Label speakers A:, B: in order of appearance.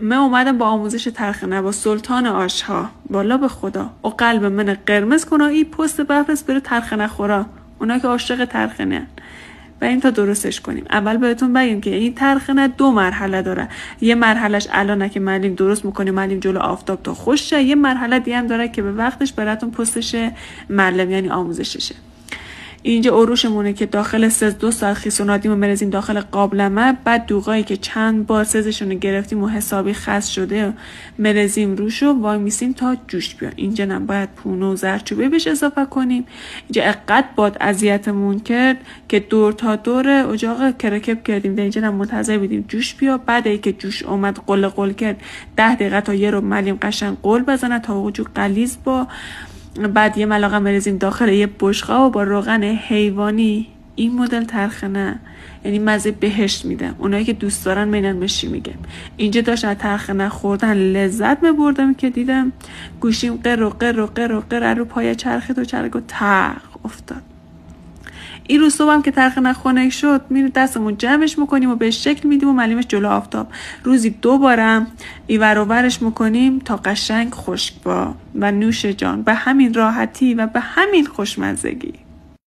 A: من اومدم با آموزش ترخنه با سلطان آشها بالا به خدا و قلب من قرمز کن ای پست بفرست بره ترخنه خورا، اونا که عاشق ترخنه و این تا درستش کنیم. اول بهتون بگیم که این ترخنه 2 مرحله داره. یه مرحلهش الانه که معلم درست میکنیم، معلم جلو آفتاب تا خوش شه. یه مرحله دیگه هم داره که به وقتش براتون پستش معلم یعنی آموزششه. اینجا عروشمونه که داخل 2 ساعت خیسونادیم و مرزیم داخل قابلمه. بعد دوغایی که چند بار سزشون رو گرفتیم و حسابی خس شده مرزیم روشو وای میسیم تا جوش بیاد. اینجا هم باید پونه و زرچوبه بهش اضافه کنیم. اینجا اقد باد اذیتمون کرد که دور تا دور اجاق کرکب کردیم. اینجا هم منتظر بودیم جوش بیاد. بعد ای که جوش اومد قل کرد 10 دقیقه تا یه رو معلم قشنگ قل بزنه تا وجود غلیظ با. بعد یه ملاقه بریزیم داخل یه بشقاب و با روغن حیوانی. این مدل ترخنه یعنی مزه بهشت میده. اونایی که دوست دارن میدن بشی میگه. اینجا داشت از ترخنه خوردن لذت میبردم که دیدم گوشیم قر و قر و قر و قر رو پای چرخید و چرخ و تق افتاد. این رو صبح هم که ترخنه خنک شد میره دستمون جمعش میکنیم و بهش شکل میدیم و معلمش جلو آفتاب. روزی 2 بارم ایور و ورش میکنیم تا قشنگ خشک با و نوش جان به همین راحتی و به همین خوشمزگی.